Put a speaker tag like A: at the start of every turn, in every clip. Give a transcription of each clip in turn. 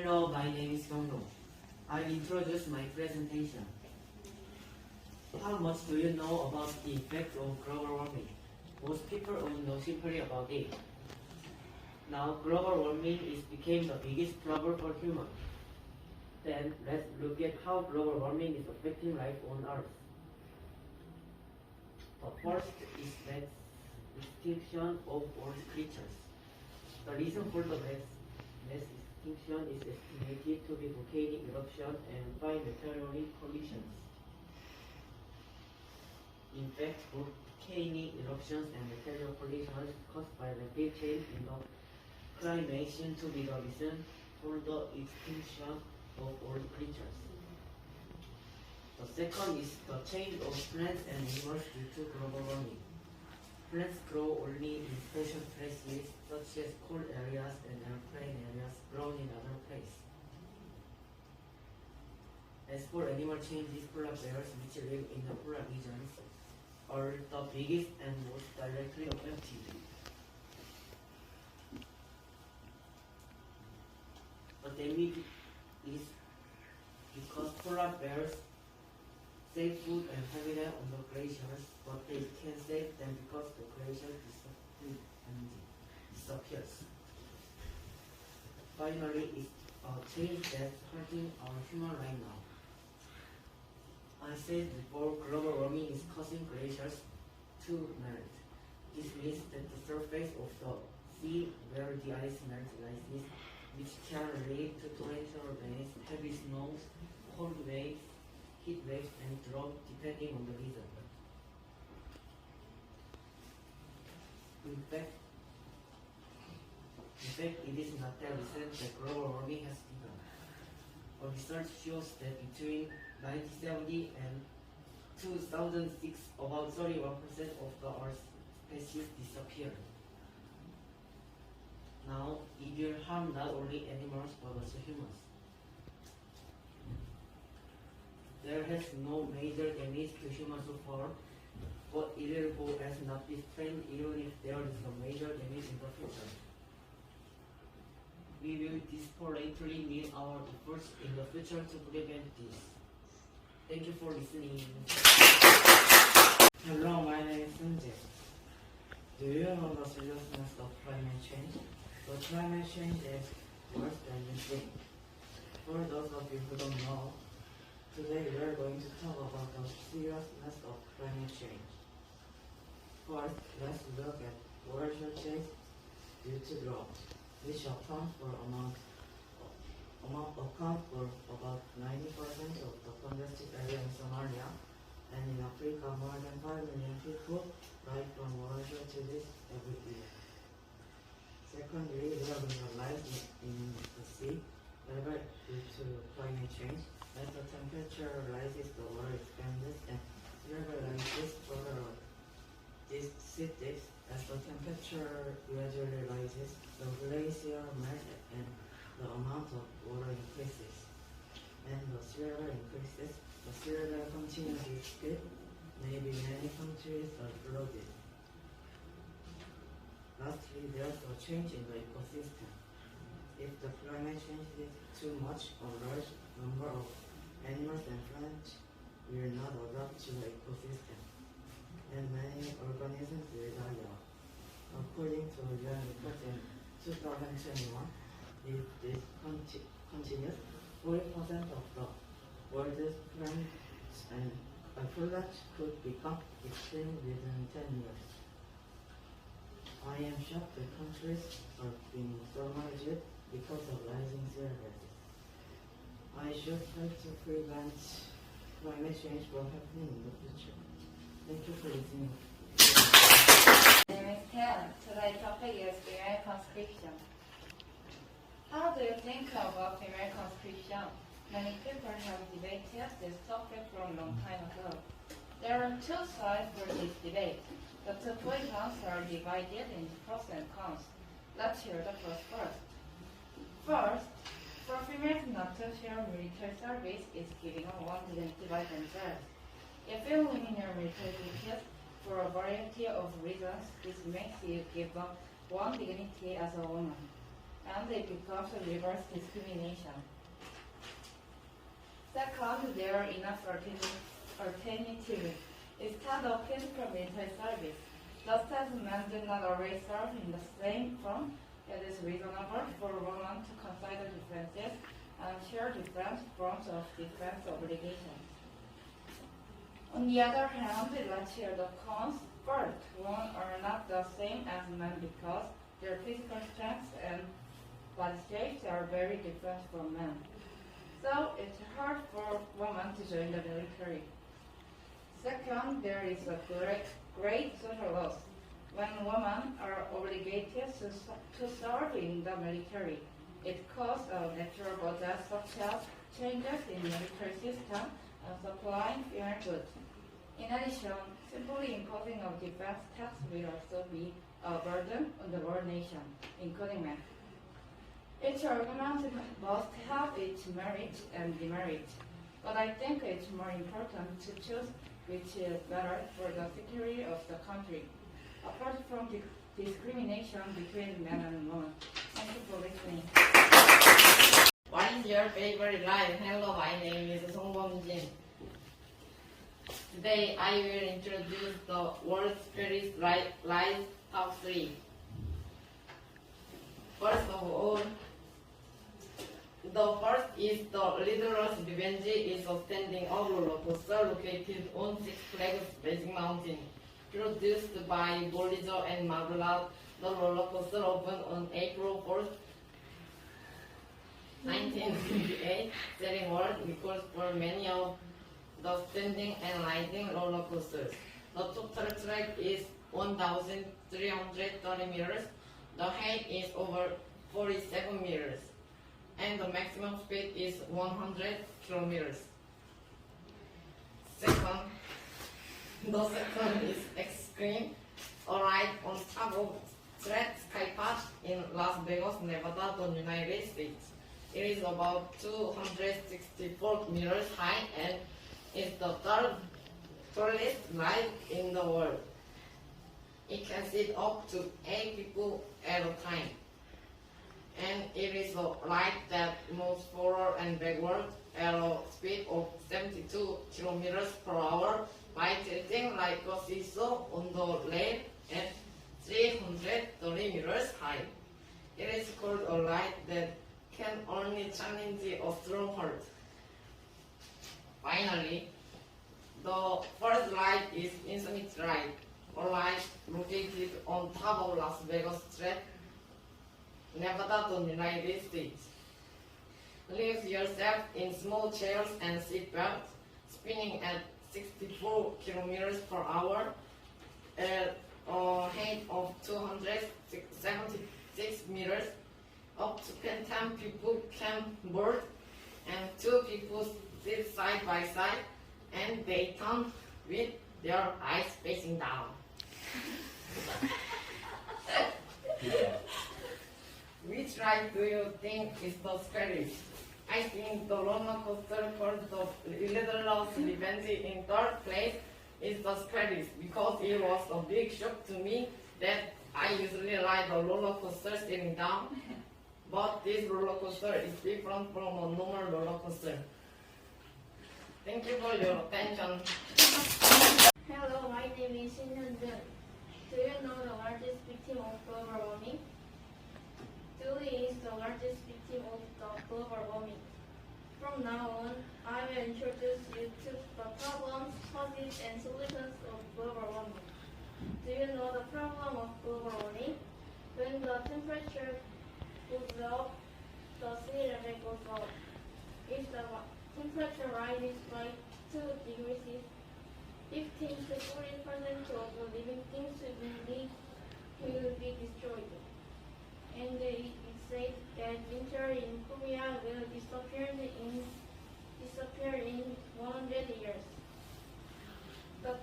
A: Hello, my name is Gyeongdo. I'll introduce my presentation. How much do you know about the effect of global warming? Most people only know simply about it. Now, global warming became the biggest problem for humans. Then, let's look at how global warming is affecting life on Earth. The first is mass extinction of all creatures. The reason for the mass extinction is estimated to be volcanic eruption and by meteorological conditions. In fact, volcanic eruptions and meteorological conditions caused by rapid change in the climate seem to be the reason for the extinction of all creatures. The second is the change of plants and animals due to global warming. Plants grow only in special places such as cold areas and airplane areas grown in other places. As for animal changes, polar bears which live in the polar regions are the biggest and most directly affected. The damage is because polar bears save food and habitat on the glaciers, but they can save them because the glacier disappears. Finally, it's a change that's hurting our human life now. I said before, global warming is causing glaciers to melt. This means that the surface of the sea where the ice melts rises, which can lead to torrential rains, heavy snows, cold waves, heat waves, and drought depending on the reason. In fact, it is not that recent that global warming has begun. A research shows that between 1970 and 2006, about 31% of the Earth's species disappeared. Now, it will harm not only animals but also humans. There has no major damage to humans so far, but it will go as not be strained even if there is a major damage in the future. We will desperately need our efforts in the future to prevent this. Thank you for listening. Hello, my name is Sunjae. Do you know the seriousness of climate change? The climate change is worse than you think. For those of you who don't know, today we are going to talk about the seriousness of climate change. First, let's look at water shortage due to drought, which accounts for about 90% of the congested area in Somalia, and in Africa more than 5 million people die from water shortages every year. Secondly, there is a rise in the sea level due to climate change. As the temperature rises, the water expands and river rises further. This sea dips. As the temperature gradually rises, the glacier melts and the amount of water increases. And the sea level increases, the sea level continues its dip. Maybe many countries are flooded. Lastly, there's a change in the ecosystem. If the climate changes too much, a large number of animals and plants will not adapt to the ecosystem, and many organisms will die out. According to the report in 2021, if this continues, 40% of the world's plants and plants could become extinct within 10 years. I am shocked that countries are being submerged because of rising sea levels. I should try to prevent climate change from happening in the future. Thank you for listening.
B: My name is Tan. Today's topic is female conscription. How do you think about female conscription? Many people have debated this topic from a long time ago. There are two sides for this debate. The two positions are divided into pros and cons. Let's hear the pros first. First, for females not to share military service is giving one dignity by themselves. If you win your military duties for a variety of reasons, this makes you give one dignity as a woman. and it becomes a reverse discrimination. Second, there are enough alternatives. Instead of physical military service, just as men do not always serve in the same front, it is reasonable for women to consider differences and share different forms of defense obligations. On the other hand, let's hear the cons. First, women are not the same as men because their physical strength and body shapes are very different from men. So it's hard for women to join the military. Second, there is a great social loss. When women are obligated to serve in the military, it causes natural causes such as changes in military system and supplying female goods. In addition, simply imposing a defense tax will also be a burden on the world nation, including men. Each argument must have its merit and demerit, but I think it's more important to choose which is better for the security of the country, apart from discrimination between men and women. Thank you for listening.
C: What is your favorite line? Hello, my name is Song Bom-jin. Today I will introduce the world's greatest lies top 3. First of all, the first is the Leaderless Revenge is a standing roller coaster located on Six Flags Magic Mountain. Produced by Bolliger and Marmalade, the roller coaster opened on April 4th, 1958, setting world records for many of the standing and riding roller coasters. The total track is 1,330 meters. The height is over 47 meters. And the maximum speed is 100 kilometers. Second, the second is Extreme, a ride on top of Threat Sky Park in Las Vegas, Nevada, the United States. It is about 264 meters high and is the third tallest ride in the world. It can sit up to 8 people at a time. And it is a ride that moves forward and backward at a speed of 72 kilometers per hour by tilting like a seesaw on the rail at 330 meters high. It is called a ride that can only challenge a strong heart. Finally, the first ride is Infinite Ride, a ride located on top of Las Vegas Strip, Nevada, the United States. Leave yourself in small chairs and seat belts, spinning at 64 kilometers per hour at a height of 276 meters. Up to 10 people can board, and 2 people sit side by side, and they turn with their eyes facing down. Which ride do you think is the scariest? I think the roller coaster called the Leaderless Revenge in third place is the scariest because it was a big shock to me that I usually ride a roller coaster sitting down, but this roller coaster is different from a normal roller coaster. Thank you for your attention.
D: Hello, my name is Shin Hyun-jun. Do you know the largest victim of global warming? Chile is the largest victim of the global warming. From now on, I will introduce you to the problems, causes, and solutions of global warming. Do you know the problem of global warming? When the temperature goes up, the sea level goes up. If the temperature rises by 2 degrees, 15 to 40% of the living things will be destroyed. And it is said that winter in Korea will disappear in 100 years. The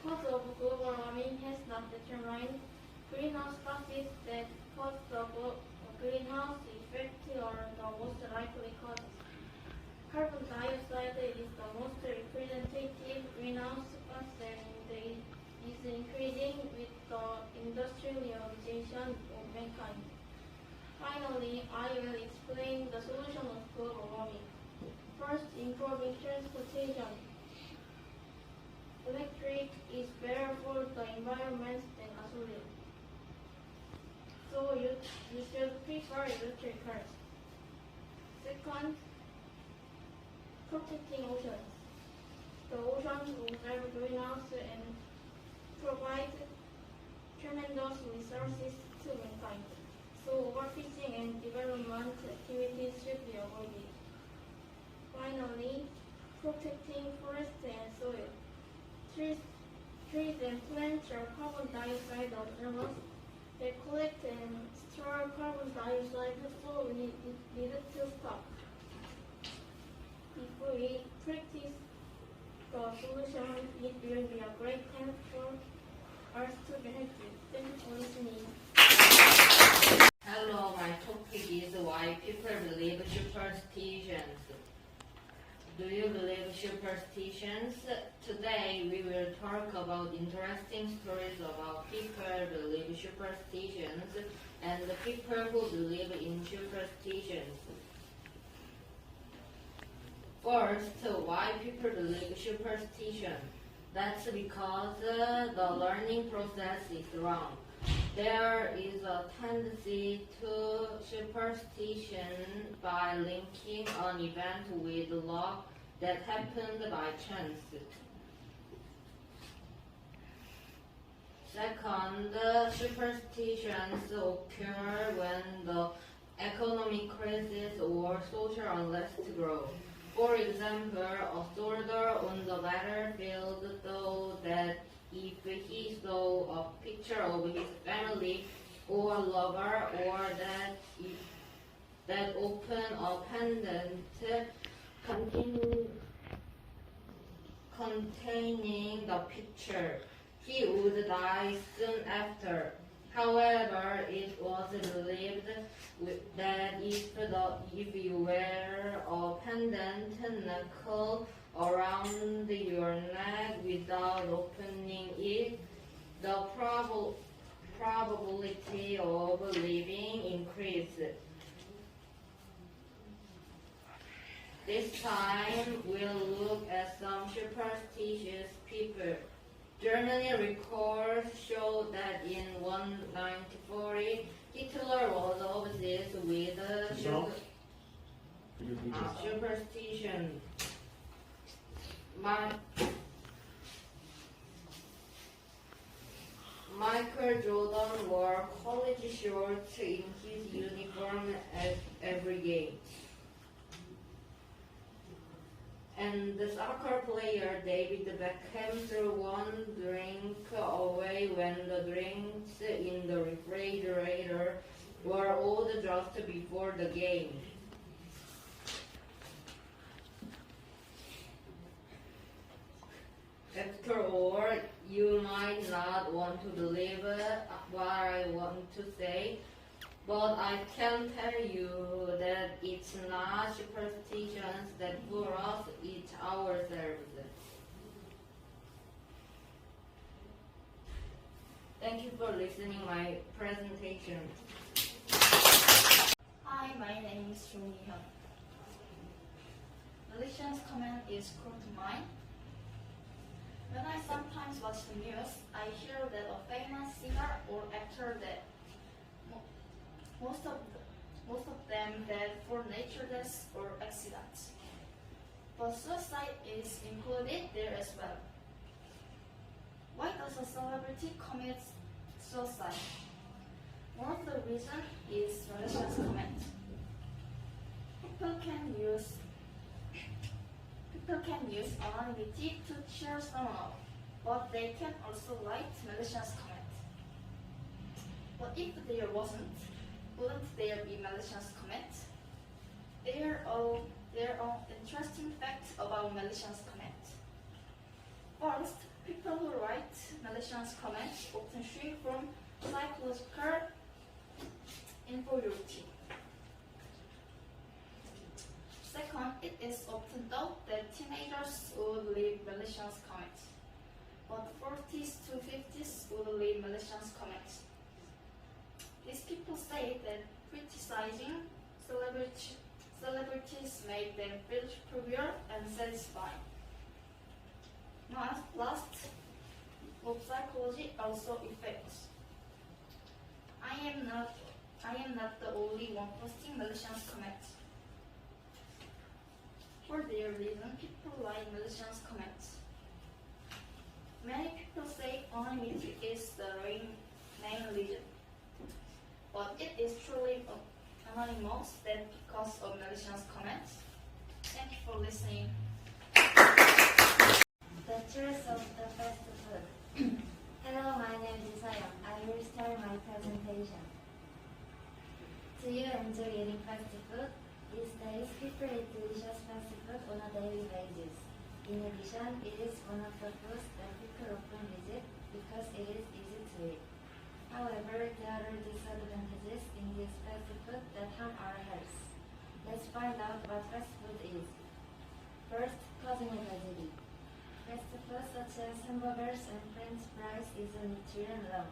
D: cause of global warming has not determined. Greenhouse gases that cause the greenhouse effect are the most likely causes. Carbon dioxide is the most representative greenhouse gas and is increasing with the industrialization of mankind. Finally, I will explain the solution of global warming. First, improving transportation. Electric is better for the environment than gasoline. So you should prefer electric cars. Second, protecting oceans. The oceans absorb greenhouse and provide tremendous resources to mankind. So overfishing and development activities should be avoided. Finally, protecting forest and soil. Trees and plants are carbon dioxide absorbers. They collect and store carbon dioxide, so we need to stop. If we practice the solution, it will be a great help for us to be healthy. Thank you for listening.
C: Hello, my topic is why people believe superstitions. Do you believe superstitions? Today we will talk about interesting stories about people believe superstitions and the people who believe in superstitions. First, why people believe superstition? That's because the learning process is wrong. There is a tendency to superstition by linking an event with luck that happened by chance. Second, superstitions occur when the economic crisis or social unrest grow. For example, a soldier on the battlefield thought that if he saw a picture of his family or lover, or that open a pendant containing the picture, he would die soon after. However, it was believed that if you wear a pendant knuckle around your neck without opening it, the probability of living increases. This time, we'll look at some superstitious people. Germany records show that in 1940, Hitler was obsessed with superstition. Michael Jordan wore college shorts in his uniform at every game. And the soccer player David Beckham threw one drink away when the drinks in the refrigerator were old just before the game. After all, you might not want to believe what I want to say, but I can tell you that it's not superstitions that fool us, it's ourselves. Thank you for listening my presentation.
E: Hi, my name is Jung Hyun. Malicious comment is cruel to mind. When I sometimes watch the news, I hear that a famous singer or actor that most of them dead for nature deaths or accidents. But suicide is included there as well. Why does a celebrity commit suicide? One of the reasons is malicious comment. People can use anonymity to cheer someone up, but they can also write malicious comment. But if there wasn't, wouldn't there be malicious comment? There are interesting facts about malicious comment. First, people who write malicious comments often shrink from psychological inferiority. Second, it is often thought that teenagers would leave malicious comments, but 40s to 50s would leave malicious comments. These people say that criticize criticizing celebrities make them feel superior and satisfied. Last, of psychology also affects. I am not the only one posting malicious comments. For their reason, people like malicious comments. Many people say anonymity is the main reason, but it is truly anonymous that because of malicious comments. Thank you for listening.
F: The truth of the fast food. Hello, my name is Isayam. I will start my presentation. Do you enjoy eating fast food? These days, people eat delicious fast food on a daily basis. In addition, it is one of the foods that people often visit because it is easy to eat. However, there are disadvantages in this fast food that harm our health. Let's find out what fast food is. First, causing obesity. Fast food such as hamburgers and french fries is a nutrient low.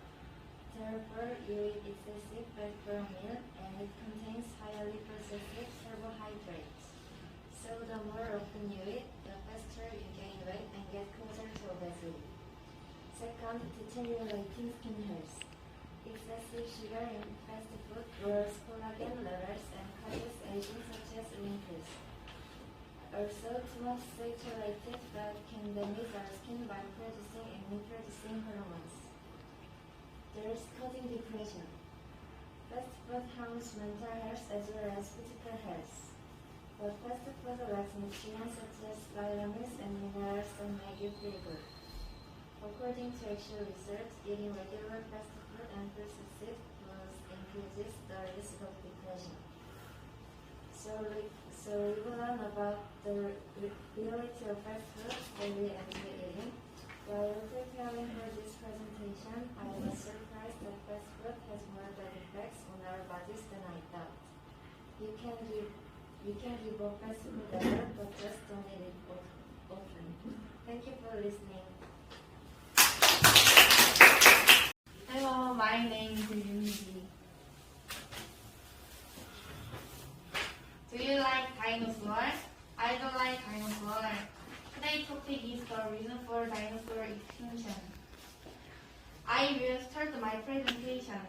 F: Therefore, you eat excessive fat per meal and it contains highly processed carbohydrates. So the more often you eat, the faster you gain weight and get closer to obesity. Second, deteriorating skin health. Excessive sugar in fast food lowers collagen levels and causes aging such as wrinkles. Also, too much saturated fat can damage our skin by producing acne-producing hormones. There's causing depression. Fast food harms mental health as well as physical health. But fast food lacks nutrients such as vitamins and minerals that make you feel good. According to actual research, eating regular fast food and processed foods increases the risk of depression. So we will learn about the reality of fast food that we enjoy eating. While preparing for this presentation, I was surprised that fast food has more bad effects on our bodies than I thought. You can give up fast food ever, but just don't eat it often. Thank you for listening.
B: Hello, my name is Yunji. Do you like dinosaurs? I don't like dinosaurs. Today's topic is the reason for dinosaur extinction. I will start my presentation.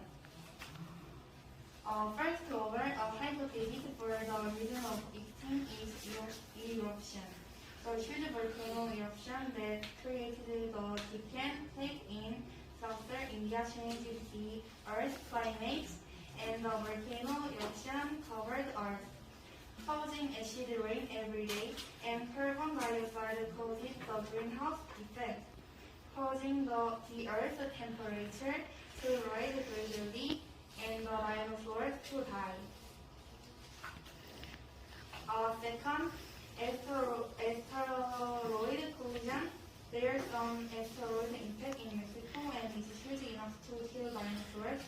B: First of all, a hypothesis for the reason of extinction is eruption. The huge volcano eruption that created the Tibetan plate in Southern India changed the Earth's climate, and the volcano eruption covered Earth, causing acid rain every day, and carbon dioxide causes the greenhouse effect, causing the Earth's temperature to rise gradually and the dinosaurs to die. Second, asteroid collision. There's an asteroid impact in Mexico and it's huge enough to kill dinosaurs.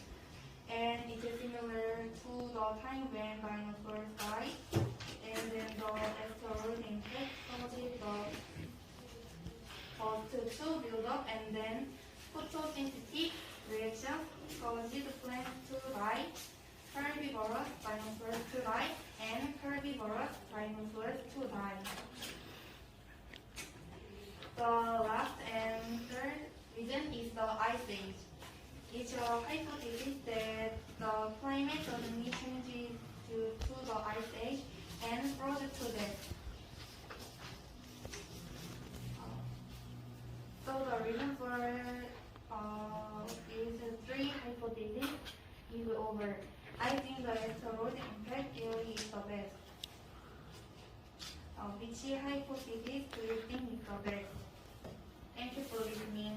B: And it is similar to the time when dinosaurs died. And then the asteroid impact causes the dust to build up, and then photosynthetic reactions causes plants to die, herbivorous dinosaurs to die, and herbivorous dinosaurs to die. The last and third reason is the ice age. It's a hypothesis that the climate suddenly changes due to the ice age and froze to death. So the reason for is three hypotheses is over. I think the asteroid impact theory is the best. Which hypothesis do you think is the best? Thank you for listening.